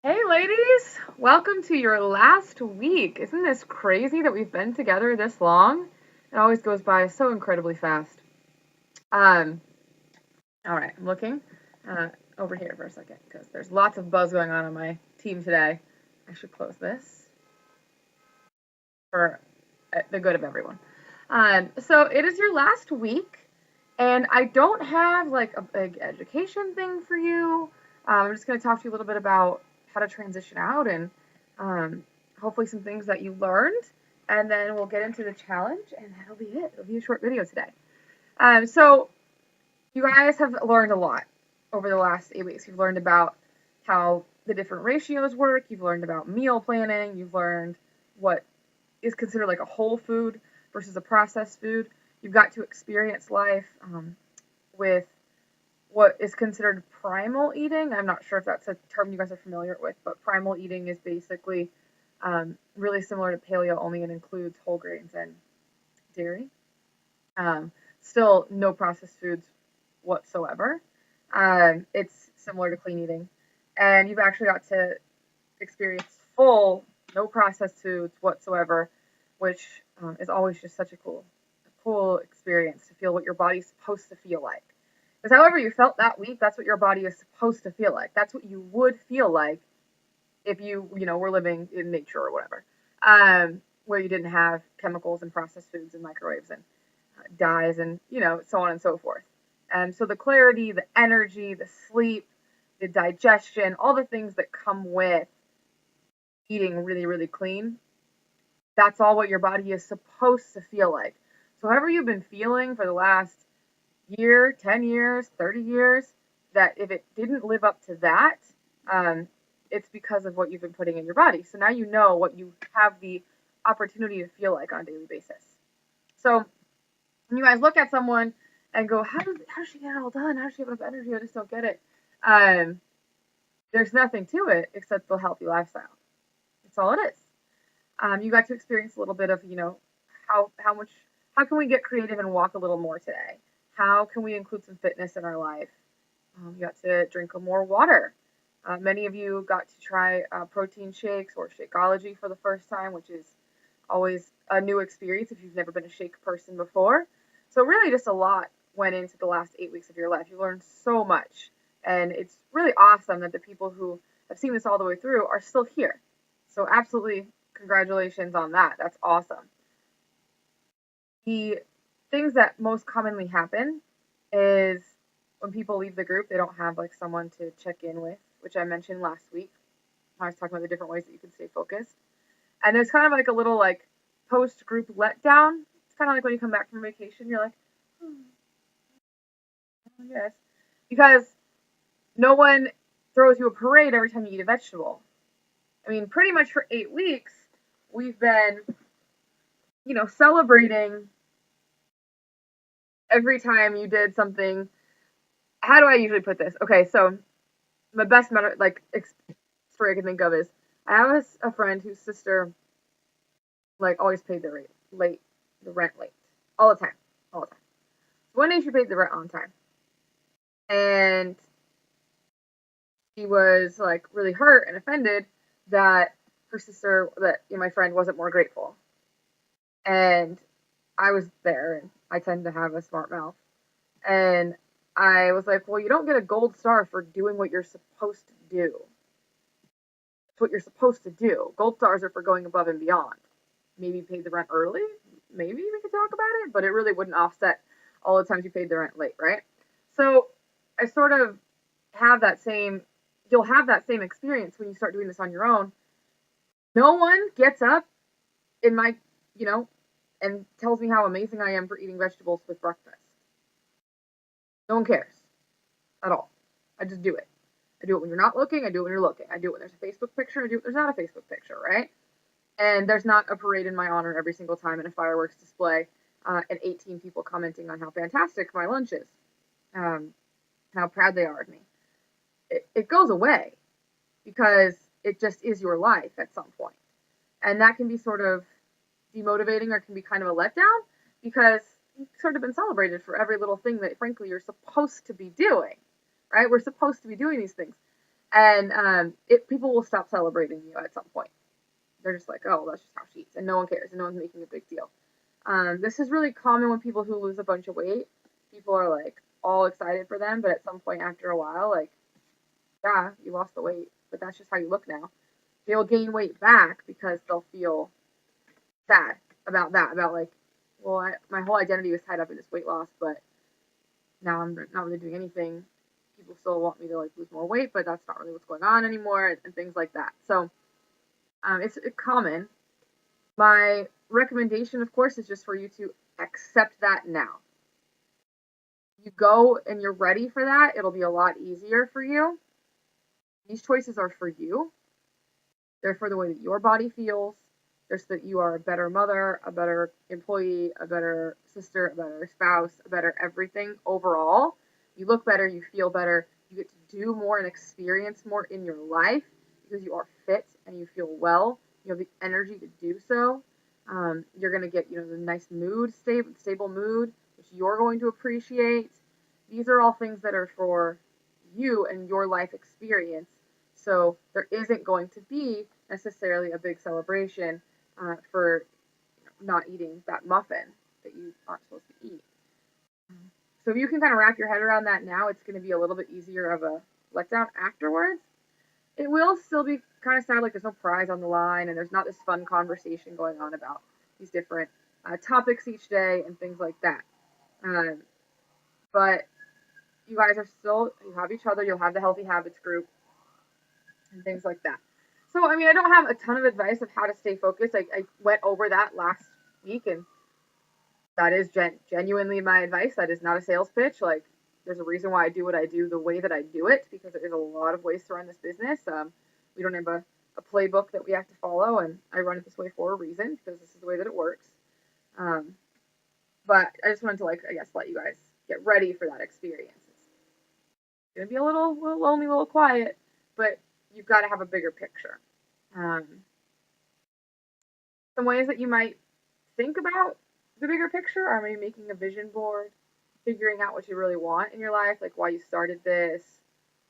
Hey, ladies! Welcome to your last week. Isn't this crazy that we've been together this long? It always goes by so incredibly fast. Um, all right, I'm looking uh, over here for a second because there's lots of buzz going on my team today. I should close this for the good of everyone. So it is your last week, and I don't have like a big education thing for you. I'm just going to talk to you a little bit about how to transition out and um, hopefully some things that you learned, and then we'll get into the challenge, and that'll be it. It'll be a short video today. So you guys have learned a lot over the last 8 weeks. You've learned about how the different ratios work. You've learned about meal planning. You've learned what is considered like a whole food versus a processed food. You've got to experience life with what is considered primal eating. I'm not sure if that's a term you guys are familiar with, but primal eating is basically really similar to paleo, only it includes whole grains and dairy. Um, Still, no processed foods whatsoever. It's similar to clean eating, and you've actually got to experience full, no processed foods whatsoever, which is always just such a cool experience to feel what your body's supposed to feel like. Because however you felt that week, that's what your body is supposed to feel like. That's what you would feel like if you were living in nature or whatever, where you didn't have chemicals and processed foods and microwaves and dyes and so on and so forth. So the clarity, the energy, the sleep, the digestion, all the things that come with eating really, really clean, that's all what your body is supposed to feel like. So however you've been feeling for the last year, 10 years, 30 years, that if it didn't live up to that, um, it's because of what you've been putting in your body. So now you know what you have the opportunity to feel like on a daily basis. So when you guys look at someone and go, how does she get it all done? How does she have enough energy? I just don't get it. Um, there's nothing to it except the healthy lifestyle. That's all it is. You got to experience a little bit of, how can we get creative and walk a little more today? How can we include some fitness in our life? You got to drink more water. Many of you got to try protein shakes or Shakeology for the first time, which is always a new experience if you've never been a shake person before. So really just a lot went into the last 8 weeks of your life. You learned so much. And it's really awesome that the people who have seen this all the way through are still here. So absolutely congratulations on that. That's awesome. The things that most commonly happen is when people leave the group, they don't have like someone to check in with, which I mentioned last week. I was talking about the different ways that you can stay focused. And there's kind of like a little like post group letdown. It's kind of like when you come back from vacation, you're like, oh, yes, because no one throws you a parade every time you eat a vegetable. I mean, pretty much for 8 weeks, we've been, celebrating every time you did something. How do I usually put this? Okay, so my best story I can think of is I have a friend whose sister like always paid the rent late, all the time, all the time. So one day she paid the rent on time, and she was like really hurt and offended that her sister, my friend, wasn't more grateful. And I was there, and I tend to have a smart mouth, and I was like, well, you don't get a gold star for doing what you're supposed to do. It's what you're supposed to do. Gold stars are for going above and beyond. Maybe pay the rent early. Maybe we could talk about it, but it really wouldn't offset all the times you paid the rent late, right? So I sort of have that same, you'll have that same experience when you start doing this on your own. No one gets up in my, you know, and tells me how amazing I am for eating vegetables with breakfast. No one cares at all. I just do it. I do it when you're not looking. I do it when you're looking. I do it when there's a Facebook picture. I do it when there's not a Facebook picture, right? And there's not a parade in my honor every single time and a fireworks display and 18 people commenting on how fantastic my lunch is, how proud they are of me. It goes away because it just is your life at some point. And that can be sort of demotivating or can be kind of a letdown because you've sort of been celebrated for every little thing that, frankly, you're supposed to be doing, right? We're supposed to be doing these things. And people will stop celebrating you at some point. They're just like, oh, that's just how she eats, and no one cares, and no one's making a big deal. This is really common when people who lose a bunch of weight. People are like all excited for them, but at some point after a while, like, yeah, you lost the weight, but that's just how you look now. They'll gain weight back because they'll feel sad about that, about like, well, my whole identity was tied up in this weight loss, but now I'm not really doing anything. People still want me to like lose more weight, but that's not really what's going on anymore, and things like that. So it's common. My recommendation, of course, is just for you to accept that now. You go and you're ready for that, it'll be a lot easier for you. These choices are for you. They're for the way that your body feels. They're so that you are a better mother, a better employee, a better sister, a better spouse, a better everything overall. You look better, you feel better, you get to do more and experience more in your life because you are fit and you feel well. You have the energy to do so. You're going to get, the nice mood, stable mood, which you're going to appreciate. These are all things that are for you and your life experience. So there isn't going to be necessarily a big celebration for not eating that muffin that you aren't supposed to eat. So if you can kind of wrap your head around that now, it's going to be a little bit easier of a letdown afterwards. It will still be kind of sad, like there's no prize on the line and there's not this fun conversation going on about these different topics each day and things like that. But you guys are still, you have each other, you'll have the Healthy Habits group and things like that. So, I mean, I don't have a ton of advice of how to stay focused. I went over that last week, and that is genuinely my advice. That is not a sales pitch. Like, there's a reason why I do what I do the way that I do it, because there is a lot of ways to run this business. We don't have a playbook that we have to follow, and I run it this way for a reason, because this is the way that it works. But I just wanted to, like, I guess, let you guys get ready for that experience. It's going to be a little lonely, a little quiet, but you've got to have a bigger picture. Some ways that you might think about the bigger picture are maybe making a vision board, figuring out what you really want in your life, like why you started this,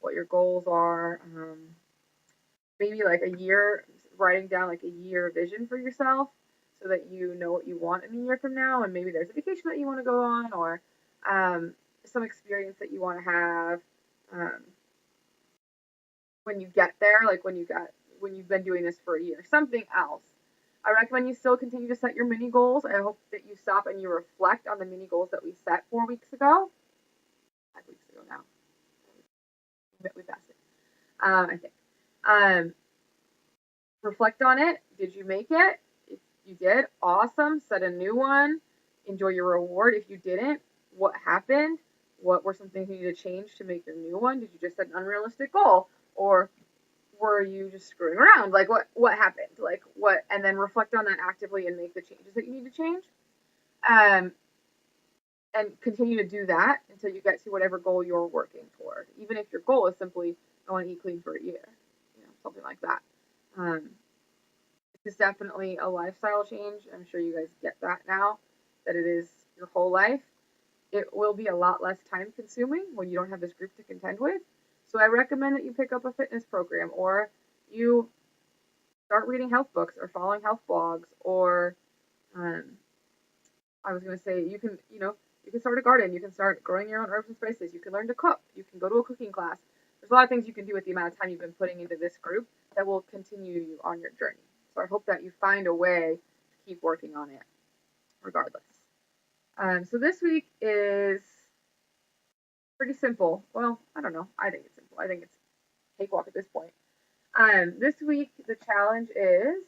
what your goals are. Maybe like a year, writing down like a year vision for yourself so that you know what you want in a year from now, and maybe there's a vacation that you want to go on, or some experience that you want to have when you get there, like when you've been doing this for a year, something else. I recommend you still continue to set your mini goals. I hope that you stop and you reflect on the mini goals that we set 4 weeks ago. 5 weeks ago now. We passed it. I think. Reflect on it. Did you make it? If you did, awesome. Set a new one. Enjoy your reward. If you didn't, what happened? What were some things you need to change to make your new one? Did you just set an unrealistic goal? Or were you just screwing around? Like what happened? Like what? And then reflect on that actively and make the changes that you need to change. And continue to do that until you get to whatever goal you're working toward. Even if your goal is simply I want to eat clean for a year, something like that. It's definitely a lifestyle change. I'm sure you guys get that now, that it is your whole life. It will be a lot less time consuming when you don't have this group to contend with. So I recommend that you pick up a fitness program, or you start reading health books or following health blogs, or I was going to say you can start a garden, you can start growing your own herbs and spices, you can learn to cook, you can go to a cooking class. There's a lot of things you can do with the amount of time you've been putting into this group that will continue you on your journey. So I hope that you find a way to keep working on it regardless. So this week is pretty simple. Well, I don't know. I think it's simple. I think it's cakewalk at this point. This week, the challenge is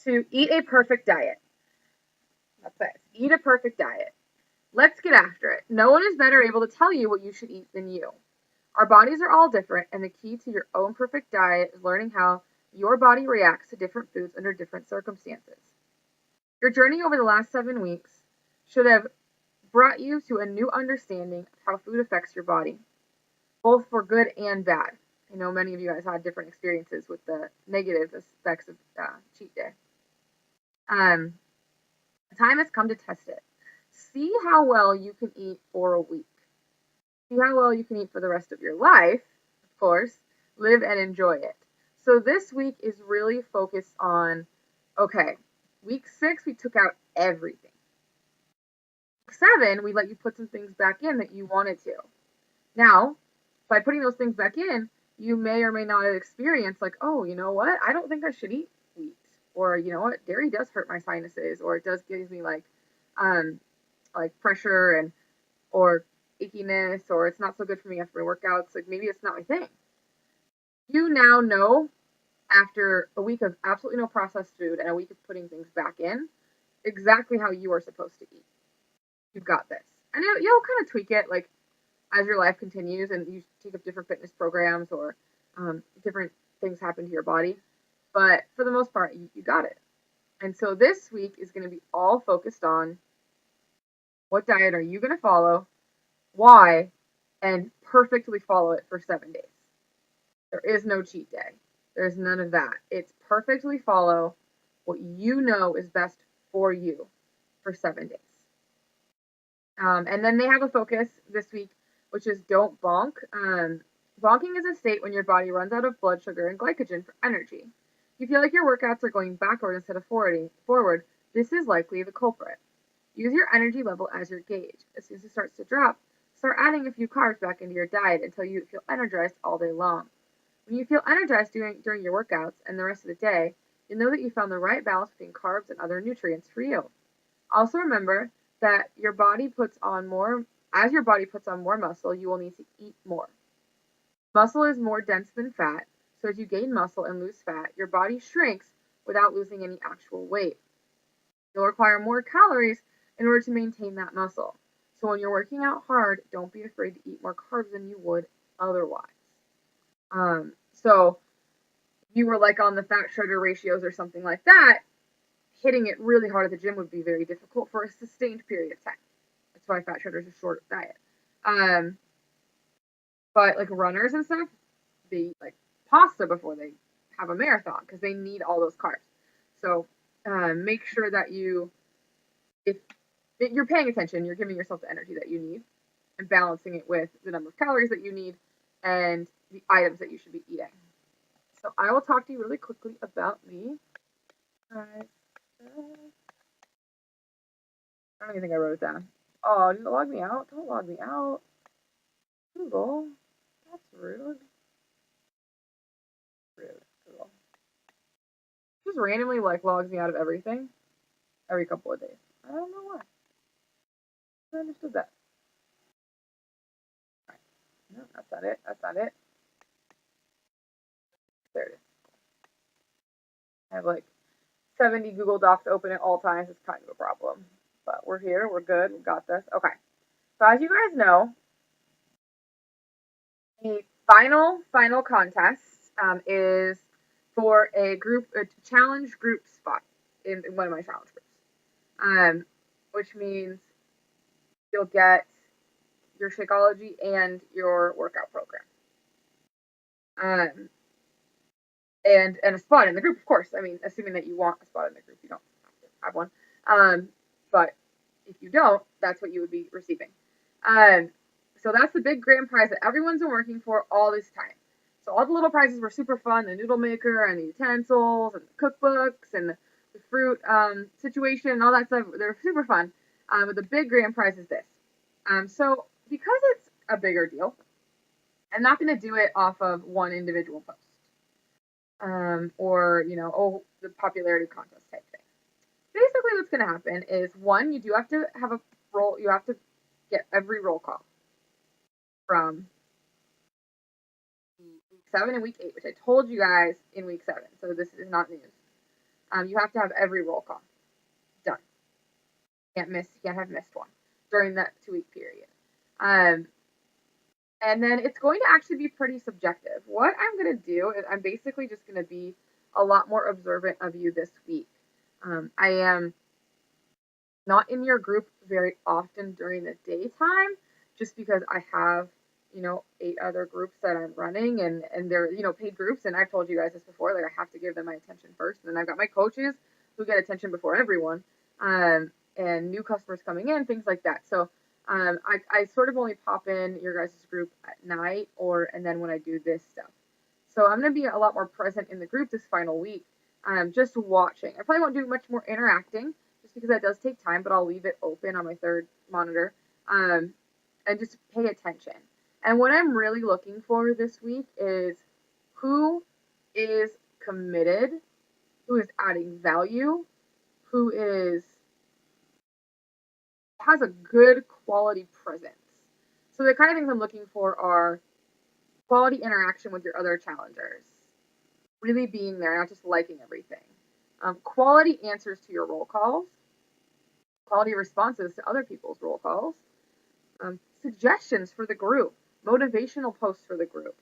to eat a perfect diet. That's it. Eat a perfect diet. Let's get after it. No one is better able to tell you what you should eat than you. Our bodies are all different, and the key to your own perfect diet is learning how your body reacts to different foods under different circumstances. Your journey over the last 7 weeks should have brought you to a new understanding of how food affects your body, both for good and bad. I know many of you guys had different experiences with the negative effects of cheat day. The time has come to test it. See how well you can eat for a week. see how well you can eat for the rest of your life, of course, live and enjoy it. So this week is really focused on, okay, week 6, we took out everything. Week 7, we let you put some things back in that you wanted to. Now, by putting those things back in, you may or may not have experienced like, oh, you know what? I don't think I should eat wheat. Or, you know what? Dairy does hurt my sinuses, or it does give me um, like pressure and or achiness, or it's not so good for me after my workouts. Like maybe it's not my thing. You now know after a week of absolutely no processed food and a week of putting things back in exactly how you are supposed to eat. You've got this. And you'll kind of tweak it like as your life continues and you take up different fitness programs or different things happen to your body. But for the most part, you got it. And so this week is going to be all focused on what diet are you going to follow, why, and perfectly follow it for 7 days. There is no cheat day. There's none of that. It's perfectly follow what you know is best for you for 7 days. And then they have a focus this week, which is don't bonk. Bonking is a state when your body runs out of blood sugar and glycogen for energy. If you feel like your workouts are going backward instead of forward, this is likely the culprit. Use your energy level as your gauge. As soon as it starts to drop, start adding a few carbs back into your diet until you feel energized all day long. When you feel energized during your workouts and the rest of the day, you know that you found the right balance between carbs and other nutrients for you. Also remember that as your body puts on more muscle, you will need to eat more. Muscle is more dense than fat, so as you gain muscle and lose fat, your body shrinks without losing any actual weight. You'll require more calories in order to maintain that muscle. So when you're working out hard, don't be afraid to eat more carbs than you would otherwise. So if you were like on the fat shredder ratios or something like that, hitting it really hard at the gym would be very difficult for a sustained period of time. That's why fat shredders are short diet. But like runners and stuff, they eat like pasta before they have a marathon because they need all those carbs. So make sure that if you're paying attention, you're giving yourself the energy that you need and balancing it with the number of calories that you need and the items that you should be eating. So I will talk to you really quickly about me. I don't even think I wrote it down. Oh, did it log me out? Don't log me out. Google. That's rude. Rude. Google. Just randomly logs me out of everything every couple of days. I don't know why. I understood that. All right. No, that's not it. That's not it. There it is. I have like 70 Google Docs open at all times. It's kind of a problem. But we're here. We're good. We got this. Okay. So as you guys know, the final contest is for a challenge group spot in one of my challenge groups, which means you'll get your Shakeology and your workout program, and a spot in the group, of course. I mean, assuming that you want a spot in the group, you don't have to have one, but if you don't, that's what you would be receiving. So that's the big grand prize that everyone's been working for all this time. So all the little prizes were super fun, the noodle maker and the utensils and the cookbooks and the fruit situation and all that stuff. They're super fun. But the big grand prize is this. So because it's a bigger deal, I'm not going to do it off of one individual post. Or, the popularity contest type thing. Basically what's going to happen is, one, you do have to have you have to get every roll call from week 7 and week 8, which I told you guys in week 7, so this is not news. You have to have every roll call done. You can't have missed one during that 2-week period. And then it's going to actually be pretty subjective. What I'm going to do is I'm basically just going to be a lot more observant of you this week. I am not in your group very often during the daytime, just because I have, 8 other groups that I'm running and they're, paid groups. And I've told you guys this before, like I have to give them my attention first. And then I've got my coaches who get attention before everyone, and new customers coming in, things like that. So I sort of only pop in your guys' group at night and then when I do this stuff. So I'm going to be a lot more present in the group this final week, just watching. I probably won't do much more interacting just because that does take time, but I'll leave it open on my third monitor and just pay attention. And what I'm really looking for this week is who is committed, who is adding value, who has a good quality presence. So the kind of things I'm looking for are quality interaction with your other challengers, really being there, not just liking everything. Quality answers to your roll calls, quality responses to other people's roll calls, suggestions for the group, motivational posts for the group.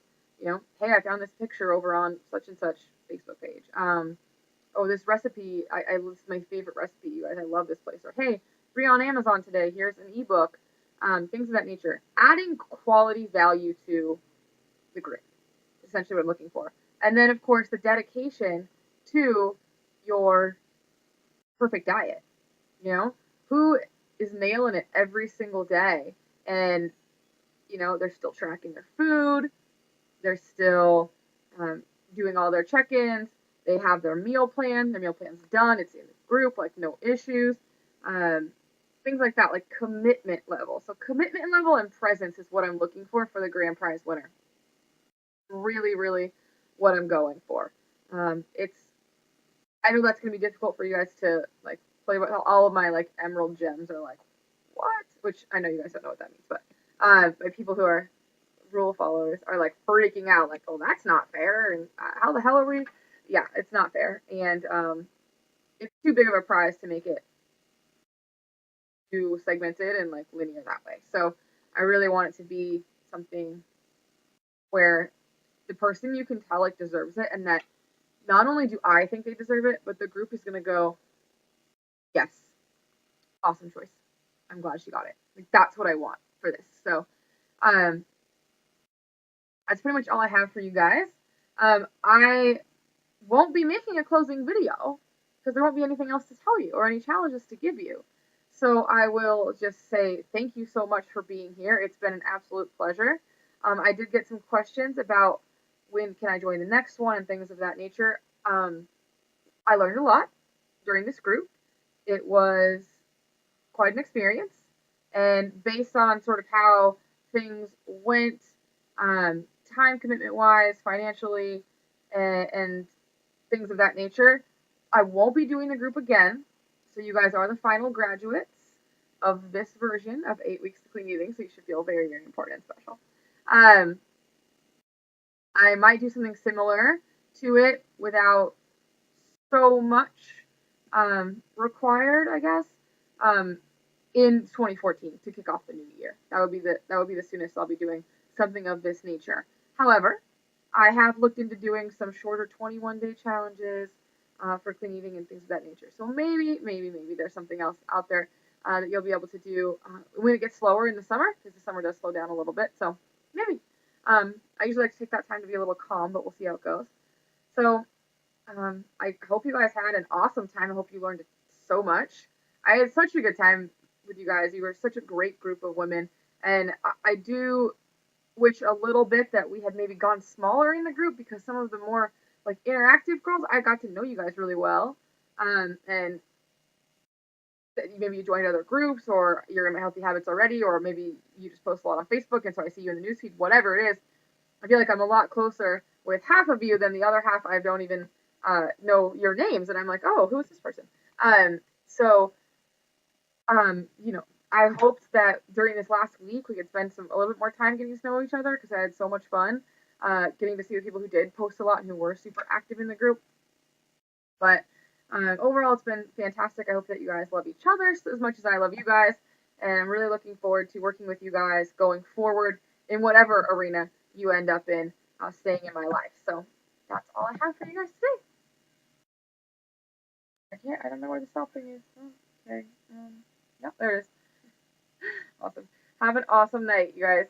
Hey, I found this picture over on such and such Facebook page. Oh, this recipe, this is my favorite recipe, you guys. I love this place. Or hey, free on Amazon today. Here's an ebook. Things of that nature. Adding quality value to the group, essentially what I'm looking for. And then, of course, the dedication to your perfect diet. Who is nailing it every single day, and they're still tracking their food, they're still doing all their check-ins, they have their meal plan's done, it's in the group, like no issues, things like that, like commitment level. So commitment level and presence is what I'm looking for the grand prize winner. Really, really what I'm going for. I know that's going to be difficult for you guys to like play with. All of my like emerald gems are like, what? Which I know you guys don't know what that means, but my people who are rule followers are like freaking out, like, oh, that's not fair, and how the hell are we? Yeah, it's not fair, and it's too big of a prize to make it too segmented and like linear that way. So I really want it to be something where the person you can tell like deserves it, and that not only do I think they deserve it, but the group is gonna go, yes, awesome choice. I'm glad she got it. Like, that's what I want for this. So that's pretty much all I have for you guys. I won't be making a closing video because there won't be anything else to tell you or any challenges to give you. So I will just say thank you so much for being here. It's been an absolute pleasure. I did get some questions about when can I join the next one and things of that nature. I learned a lot during this group. It was quite an experience, and based on sort of how things went, time commitment wise, financially, and things of that nature, I won't be doing the group again. So you guys are the final graduates of this version of 8 Weeks to Clean Eating, so you should feel very, very important and special. I might do something similar to it without so much required, I guess, in 2014 to kick off the new year. That would be the soonest I'll be doing something of this nature. However, I have looked into doing some shorter 21-day challenges for clean eating and things of that nature. So maybe there's something else out there that you'll be able to do when it gets slower in the summer, because the summer does slow down a little bit. So maybe. I usually like to take that time to be a little calm, but we'll see how it goes. So I hope you guys had an awesome time. I hope you learned so much. I had such a good time with you guys. You were such a great group of women, and I do wish a little bit that we had maybe gone smaller in the group, because some of the more like interactive girls, I got to know you guys really well, and maybe you joined other groups, or you're in My Healthy Habits already, or maybe you just post a lot on Facebook, and so I see you in the newsfeed. Whatever it is, I feel like I'm a lot closer with half of you than the other half. I don't even know your names, and I'm like, oh, who is this person? So I hoped that during this last week we could spend a little bit more time getting to know each other, because I had so much fun getting to see the people who did post a lot and who were super active in the group. But overall, it's been fantastic. I hope that you guys love each other as much as I love you guys, and I'm really looking forward to working with you guys going forward in whatever arena you end up in, staying in my life. So that's all I have for you guys today. I don't know where the stop thing is. Okay. No, there it is. Awesome. Have an awesome night, you guys.